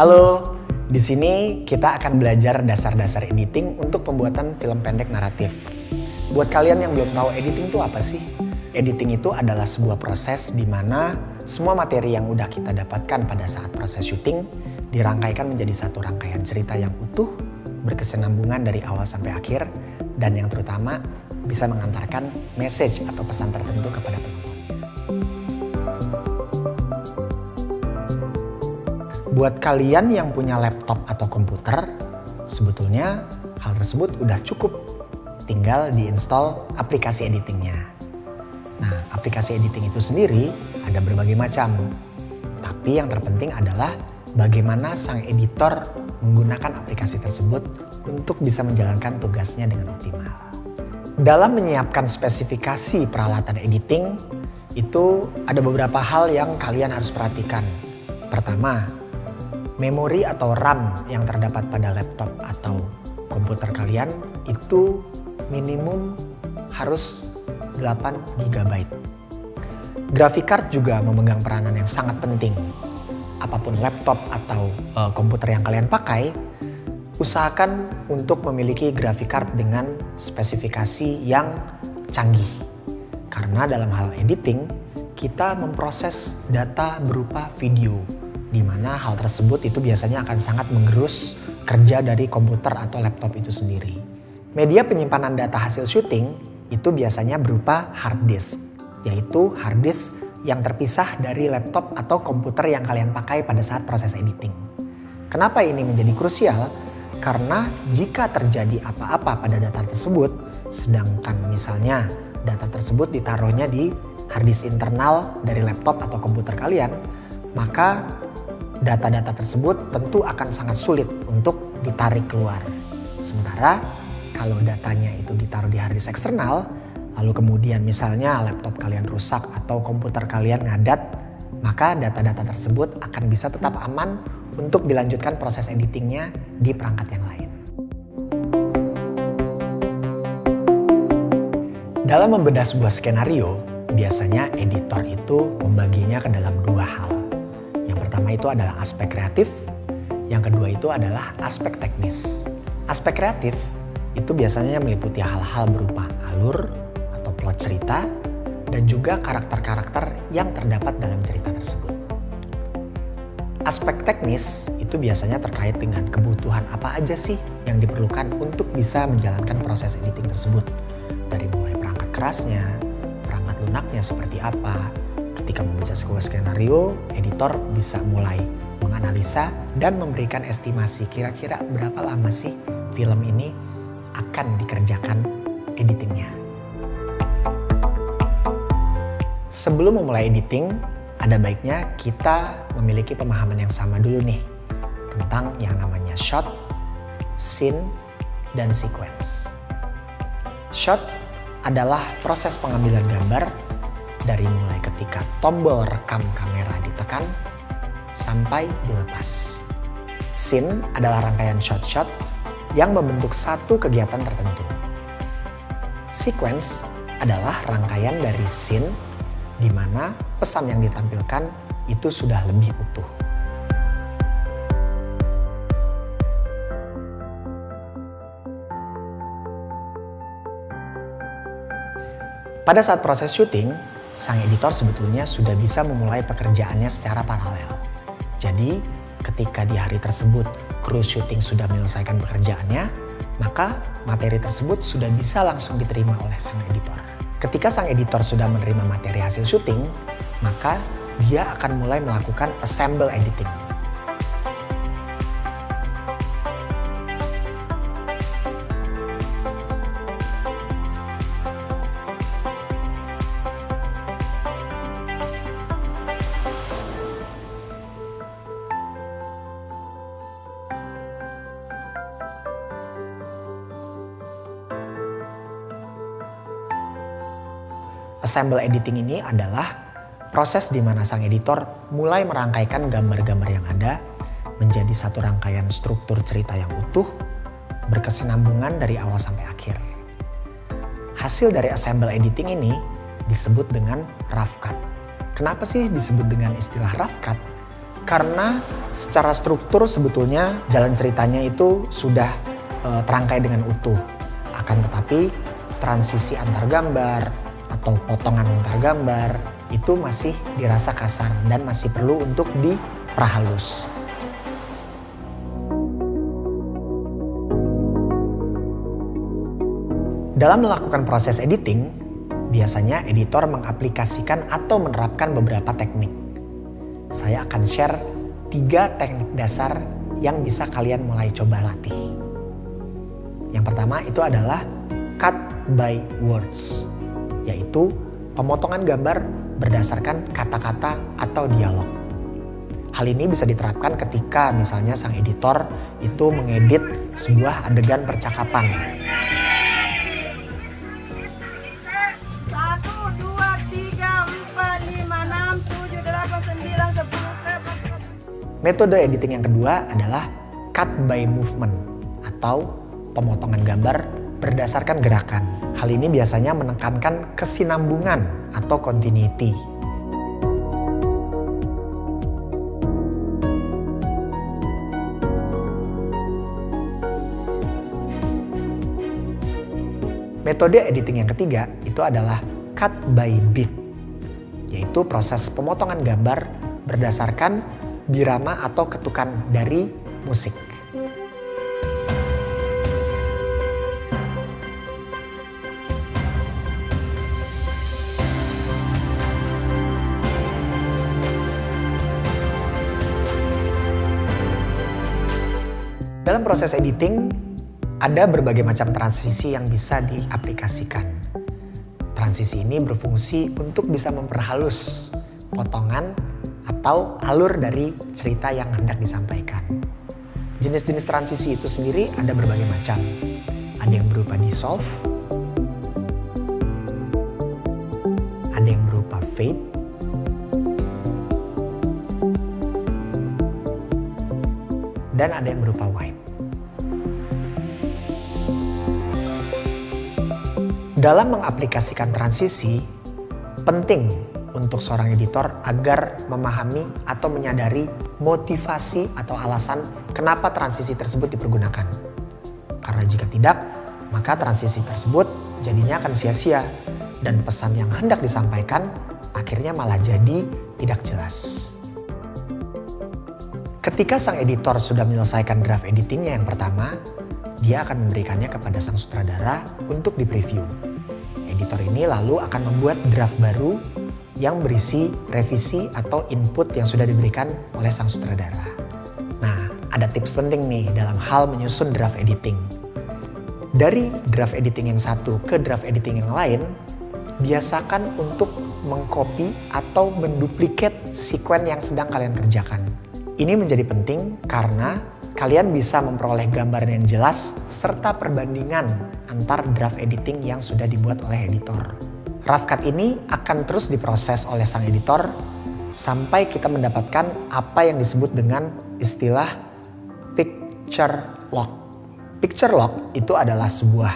Halo, di sini kita akan belajar dasar-dasar editing untuk pembuatan film pendek naratif. Buat kalian yang belum tahu editing itu apa sih? Editing itu adalah sebuah proses di mana semua materi yang udah kita dapatkan pada saat proses syuting dirangkaikan menjadi satu rangkaian cerita yang utuh, berkesinambungan dari awal sampai akhir, dan yang terutama bisa mengantarkan message atau pesan tertentu kepada penonton. Buat kalian yang punya laptop atau komputer, sebetulnya hal tersebut udah cukup. Tinggal diinstal aplikasi editingnya. Nah, aplikasi editing itu sendiri ada berbagai macam. Tapi yang terpenting adalah bagaimana sang editor menggunakan aplikasi tersebut untuk bisa menjalankan tugasnya dengan optimal. Dalam menyiapkan spesifikasi peralatan editing, itu ada beberapa hal yang kalian harus perhatikan. Pertama, memori atau RAM yang terdapat pada laptop atau komputer kalian itu minimum harus 8 GB. Graphic card juga memegang peranan yang sangat penting. Apapun laptop atau komputer yang kalian pakai, usahakan untuk memiliki graphic card dengan spesifikasi yang canggih. Karena dalam hal editing, kita memproses data berupa video, di mana hal tersebut itu biasanya akan sangat menggerus kerja dari komputer atau laptop itu sendiri. Media penyimpanan data hasil syuting itu biasanya berupa hard disk, yaitu hard disk yang terpisah dari laptop atau komputer yang kalian pakai pada saat proses editing. Kenapa ini menjadi krusial? Karena jika terjadi apa-apa pada data tersebut, sedangkan misalnya data tersebut ditaruhnya di hard disk internal dari laptop atau komputer kalian, maka data-data tersebut tentu akan sangat sulit untuk ditarik keluar. Sementara kalau datanya itu ditaruh di hard disk eksternal, lalu kemudian misalnya laptop kalian rusak atau komputer kalian ngadat, maka data-data tersebut akan bisa tetap aman untuk dilanjutkan proses editingnya di perangkat yang lain. Dalam membedah sebuah skenario, biasanya editor itu membaginya ke dalam dua hal. Yang pertama itu adalah aspek kreatif, yang kedua itu adalah aspek teknis. Aspek kreatif itu biasanya meliputi hal-hal berupa alur atau plot cerita dan juga karakter-karakter yang terdapat dalam cerita tersebut. Aspek teknis itu biasanya terkait dengan kebutuhan apa aja sih yang diperlukan untuk bisa menjalankan proses editing tersebut. Dari mulai perangkat kerasnya, perangkat lunaknya seperti apa. Ketika membaca sebuah skenario, editor bisa mulai menganalisa dan memberikan estimasi kira-kira berapa lama sih film ini akan dikerjakan editingnya. Sebelum memulai editing, ada baiknya kita memiliki pemahaman yang sama dulu nih tentang yang namanya shot, scene, dan sequence. Shot adalah proses pengambilan gambar dari mulai ketika tombol rekam kamera ditekan sampai dilepas. Scene adalah rangkaian shot-shot yang membentuk satu kegiatan tertentu. Sequence adalah rangkaian dari scene di mana pesan yang ditampilkan itu sudah lebih utuh. Pada saat proses syuting, sang editor sebetulnya sudah bisa memulai pekerjaannya secara paralel. Jadi, ketika di hari tersebut kru syuting sudah menyelesaikan pekerjaannya, maka materi tersebut sudah bisa langsung diterima oleh sang editor. Ketika sang editor sudah menerima materi hasil syuting, maka dia akan mulai melakukan assemble editing. Assemble editing ini adalah proses di mana sang editor mulai merangkaikan gambar-gambar yang ada menjadi satu rangkaian struktur cerita yang utuh, berkesinambungan dari awal sampai akhir. Hasil dari assemble editing ini disebut dengan rough cut. Kenapa sih disebut dengan istilah rough cut? Karena secara struktur sebetulnya jalan ceritanya itu sudah terangkai dengan utuh. Akan tetapi transisi antar gambar atau potongan antar gambar itu masih dirasa kasar dan masih perlu untuk diperhalus. Dalam melakukan proses editing, biasanya editor mengaplikasikan atau menerapkan beberapa teknik. Saya akan share 3 teknik dasar yang bisa kalian mulai coba latih. Yang pertama itu adalah cut by words, yaitu pemotongan gambar berdasarkan kata-kata atau dialog. Hal ini bisa diterapkan ketika misalnya sang editor itu mengedit sebuah adegan percakapan. 1, 2, 3, 4, 5, 6, 7, 8, 9, 10, 11. Metode editing yang kedua adalah cut by movement atau pemotongan gambar berdasarkan gerakan. Hal ini biasanya menekankan kesinambungan atau continuity. Metode editing yang ketiga itu adalah cut by beat, yaitu proses pemotongan gambar berdasarkan birama atau ketukan dari musik. Dalam proses editing, ada berbagai macam transisi yang bisa diaplikasikan. Transisi ini berfungsi untuk bisa memperhalus potongan atau alur dari cerita yang hendak disampaikan. Jenis-jenis transisi itu sendiri ada berbagai macam. Ada yang berupa dissolve, ada yang berupa fade, dan ada yang berupa wipe. Dalam mengaplikasikan transisi, penting untuk seorang editor agar memahami atau menyadari motivasi atau alasan kenapa transisi tersebut dipergunakan. Karena jika tidak, maka transisi tersebut jadinya akan sia-sia dan pesan yang hendak disampaikan akhirnya malah jadi tidak jelas. Ketika sang editor sudah menyelesaikan draft editingnya yang pertama, dia akan memberikannya kepada sang sutradara untuk di-preview. Editor ini lalu akan membuat draft baru yang berisi revisi atau input yang sudah diberikan oleh sang sutradara. Nah, ada tips penting nih dalam hal menyusun draft editing. Dari draft editing yang satu ke draft editing yang lain, biasakan untuk mengcopy atau menduplikat sekuen yang sedang kalian kerjakan. Ini menjadi penting karena kalian bisa memperoleh gambaran yang jelas serta perbandingan antar draft editing yang sudah dibuat oleh editor. Rough cut ini akan terus diproses oleh sang editor sampai kita mendapatkan apa yang disebut dengan istilah picture lock. Picture lock itu adalah sebuah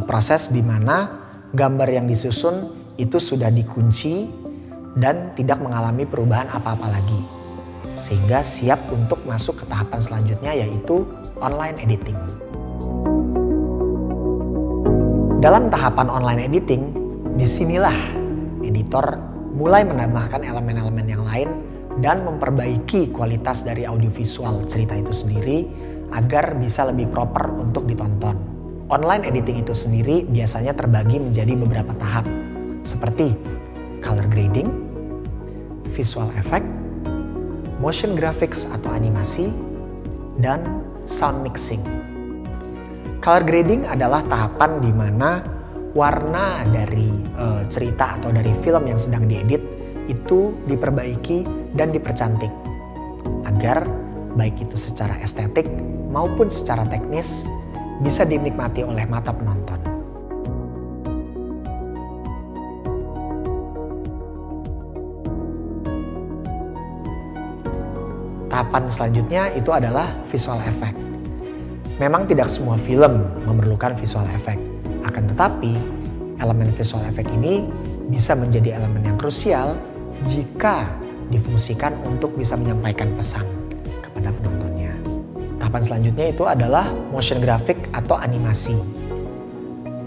proses di mana gambar yang disusun itu sudah dikunci dan tidak mengalami perubahan apa-apa lagi, sehingga siap untuk masuk ke tahapan selanjutnya, yaitu online editing. Dalam tahapan online editing, disinilah editor mulai menambahkan elemen-elemen yang lain dan memperbaiki kualitas dari audiovisual cerita itu sendiri agar bisa lebih proper untuk ditonton. Online editing itu sendiri biasanya terbagi menjadi beberapa tahap, seperti color grading, visual effect, motion graphics atau animasi, dan sound mixing. Color grading adalah tahapan di mana warna dari cerita atau dari film yang sedang diedit itu diperbaiki dan dipercantik agar baik itu secara estetik maupun secara teknis bisa dinikmati oleh mata penonton. Tahapan selanjutnya itu adalah visual effect. Memang tidak semua film memerlukan visual effect, akan tetapi elemen visual effect ini bisa menjadi elemen yang krusial jika difungsikan untuk bisa menyampaikan pesan kepada penontonnya. Tahapan selanjutnya itu adalah motion graphic atau animasi.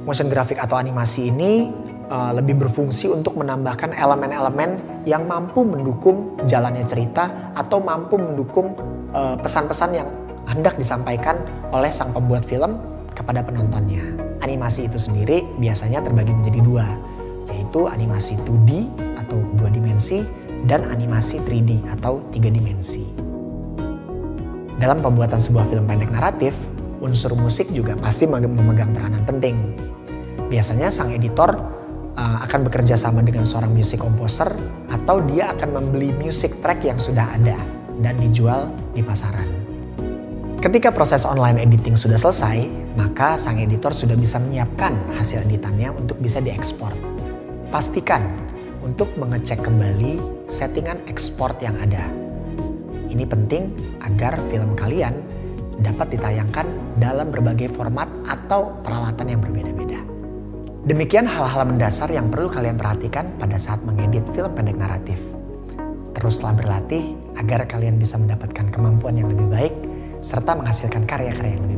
Motion graphic atau animasi ini lebih berfungsi untuk menambahkan elemen-elemen yang mampu mendukung jalannya cerita atau mampu mendukung pesan-pesan yang hendak disampaikan oleh sang pembuat film kepada penontonnya. Animasi itu sendiri biasanya terbagi menjadi dua, yaitu animasi 2D atau 2 dimensi dan animasi 3D atau 3 dimensi. Dalam pembuatan sebuah film pendek naratif, unsur musik juga pasti memegang peranan penting. Biasanya sang editor akan bekerja sama dengan seorang music composer atau dia akan membeli music track yang sudah ada dan dijual di pasaran. Ketika proses online editing sudah selesai, maka sang editor sudah bisa menyiapkan hasil editannya untuk bisa diekspor. Pastikan untuk mengecek kembali settingan ekspor yang ada. Ini penting agar film kalian dapat ditayangkan dalam berbagai format atau peralatan yang berbeda-beda. Demikian hal-hal mendasar yang perlu kalian perhatikan pada saat mengedit film pendek naratif. Teruslah berlatih agar kalian bisa mendapatkan kemampuan yang lebih baik serta menghasilkan karya-karya yang lebih baik.